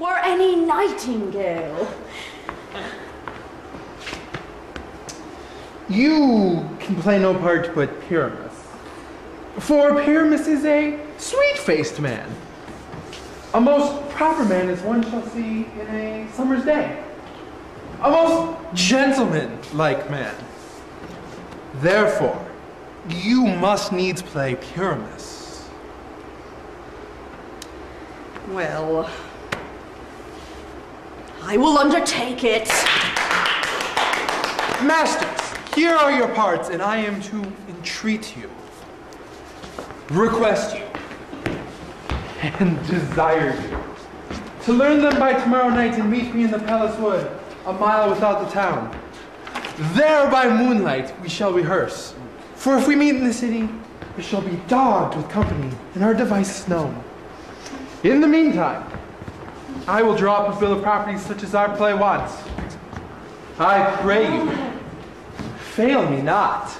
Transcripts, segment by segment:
were any nightingale. You can play no part but Pyramus. For Pyramus is a sweet-faced man. A most proper man as one shall see in a summer's day. A most gentleman-like man. Therefore, you must needs play Pyramus. Well, I will undertake it. Masters, here are your parts, and I am to entreat you, request you, and desire you to learn them by tomorrow night and meet me in the palace wood, a mile without the town. There by moonlight we shall rehearse, for if we meet in the city, it shall be dogged with company and our devices known. In the meantime, I will draw up a bill of properties such as our play wants. I pray you, fail me not.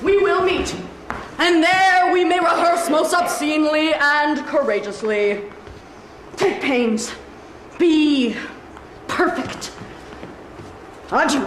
We will meet, and there we may rehearse most obscenely and courageously. Take pains. Be perfect. Adieu.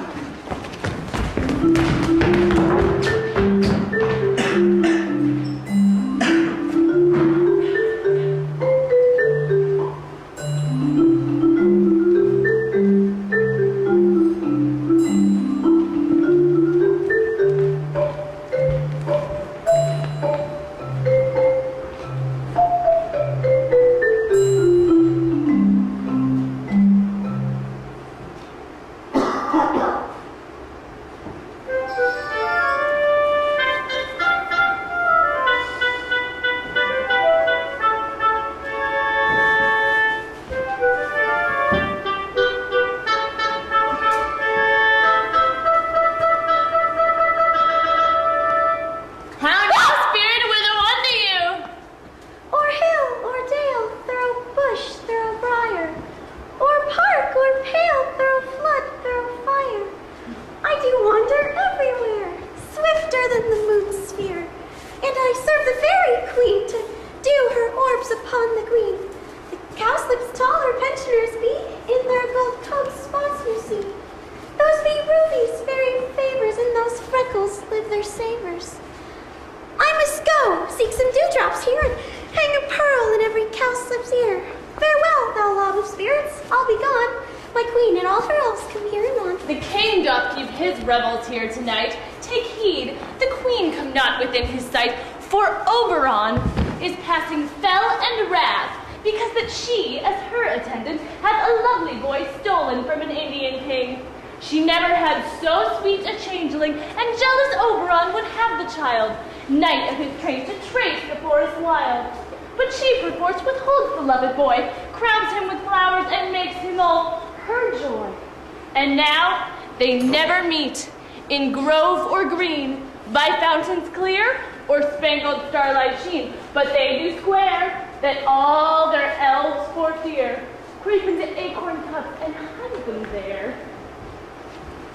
In grove or green, by fountains clear, or spangled starlight sheen, but they do swear that all their elves for fear creep into acorn cups and hide them there.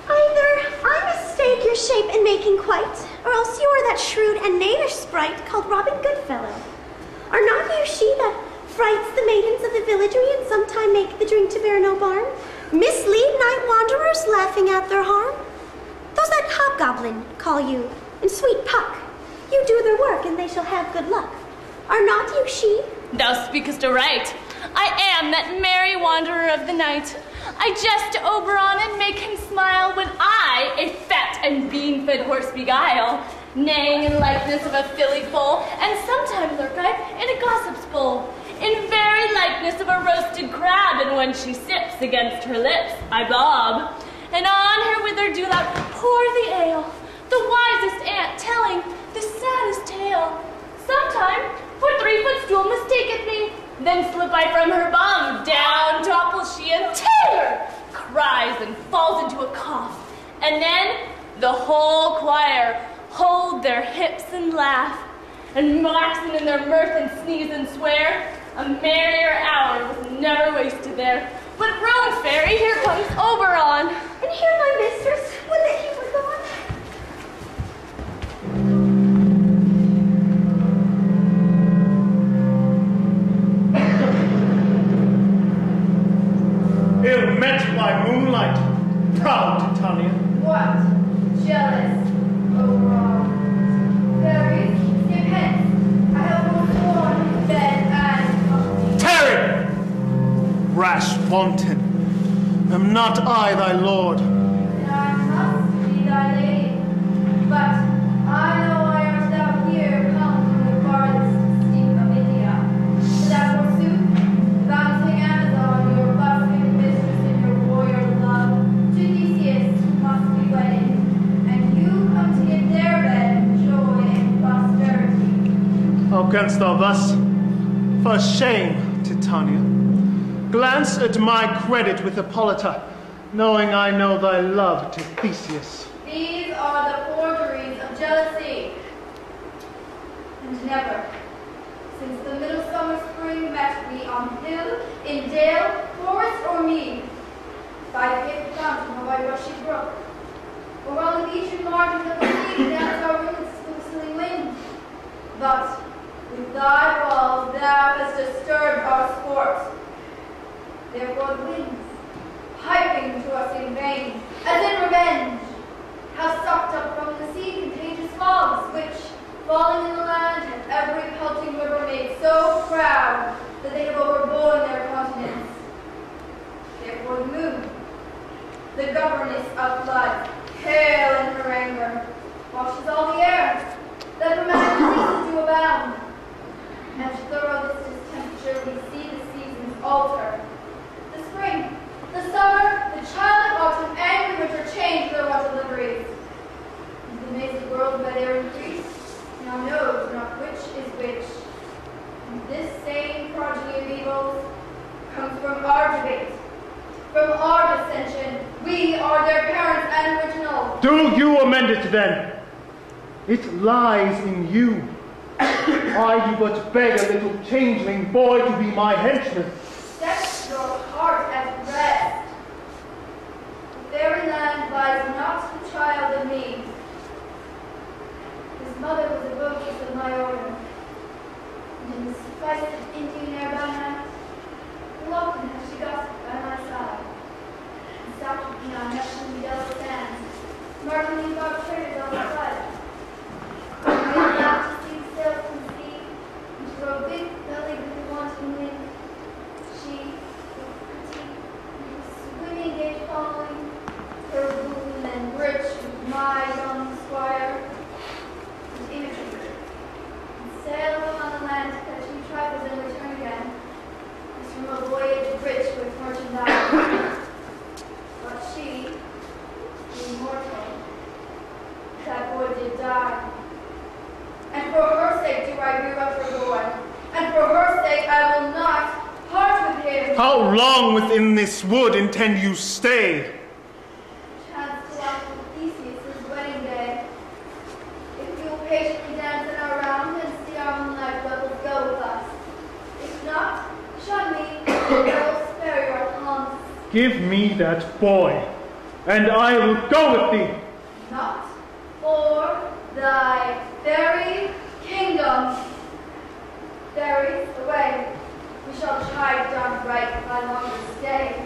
Either I mistake your shape in making quite, or else you are that shrewd and knavish sprite called Robin Goodfellow. Are not you she that frights the maidens of the villagery and sometime make the drink to bear no barn? Mislead night wanderers laughing at their harm? Those that hobgoblin call you, and sweet Puck, you do their work and they shall have good luck. Are not you she? Thou speakest aright. I am that merry wanderer of the night. I jest to Oberon and make him smile when I a fat and bean-fed horse beguile, neighing in likeness of a filly foal, and sometime lurk I in a gossip's bowl, in very likeness of a roasted crab, and when she sips against her lips, I bob, and on her wither dewlap pour the ale, the wisest aunt telling the saddest tale. Sometime for 3-foot stool mistaketh me, then slip I from her bum, down topples she, and terror cries and falls into a cough, and then the whole choir hold their hips and laugh, and waxen in their mirth and sneeze and swear. A merrier hour was never wasted there. But room, fairy, here comes Oberon. And here my mistress, would that he were gone. ill met by moonlight, proud Titania. What? Jealous? Overall. Fairies, give hence. I have both born, bed, and company. Tarry! Rash wanton, am not I thy lord? And I must be thy lady. But I know I art thou here come from the farthest steep of India. So that forsooth, bouncing Amazon, your busked mistress and your warrior love, to Theseus must be wedded. And you come to give their bed joy and prosperity. How canst thou thus? For shame, Titania. Glance at my credit with Hippolyta, knowing I know thy love to Theseus. These are the forgeries of jealousy. And never, since the midsummer spring met we on hill, in dale, forest, or mead, by faithful fountain or by rushy brook, or on the beach and margin of the sea, dance our roots to the whistling wind. But with thy walls thou hast disturbed our sport. Therefore the winds, piping to us in vain, as in revenge, have sucked up from the sea contagious fogs, which, falling in the land, and every pelting river made so proud that they have overborne their continents. Therefore the moon, the governess of floods, pale in her anger, washes all the air, that her magic ceases to abound. And to thorough this distemperature we see the seasons alter. The spring, the summer, the childish autumn, and the winter change their wonted liveries. And the mazy world by their increase now knows not which is which. And this same progeny of evils comes from our debate, from our dissension. We are their parents and original. Do you amend it then? It lies in you. I do but beg a little changeling boy to be my henchman. Set your heart at rest. The fairy land lies not the child of me. His mother was a votress of my order, and in the spice of Indian air by night, often has she gossiped by my side, and stopped with me on Neptune yellow sands, marking me about traders on the side. We had laughed to see sails from sea, and to grow big bellied with the wanton wind. She was pretty, and was swimming gate following, her boon and rich with my young squire, and imagery, and sail upon the land to fetch new trifles and return again, as from a voyage rich with merchandise. But she, being mortal, that boy did die. And for her sake do I rear up her boy, and for her sake I will not part with him. How long within this wood intend you stay? Chance to watch with Theseus' wedding day. If you will patiently dance in our round and see our moonlight revels go with us. If not, shun me, and I will spare your haunts. Give me that boy, and I will go with thee. Not for thy fairy kingdom. Fairies, away. We shall try done right thy longer stay.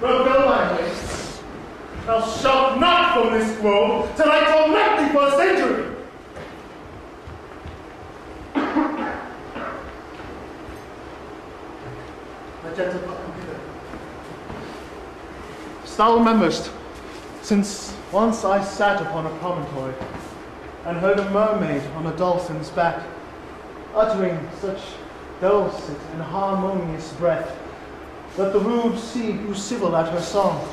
Well, go thy way. Thou shalt not from this grove till I torment thee for a century. My gentle come hither. Thou rememberest, since once I sat upon a promontory and heard a mermaid on a dolphin's back, uttering such dulcet and harmonious breath that the rude sea grew civil at her song,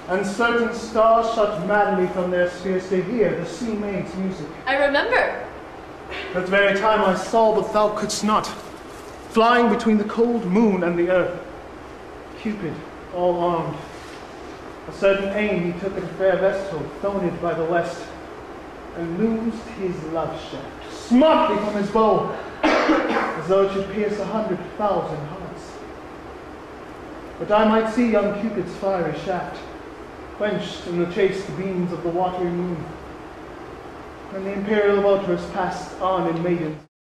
and certain stars shot madly from their spheres to hear the sea maid's music. I remember. That very time I saw, but thou couldst not, flying between the cold moon and the earth, Cupid, all armed. A certain aim he took at a fair vessel, throned by the west, and loosed his love shaft smartly from his bow, as though it should pierce 100,000 hearts. But I might see young Cupid's fiery shaft, quenched in the chaste beams of the watery moon, when the imperial votress passed on in maidens.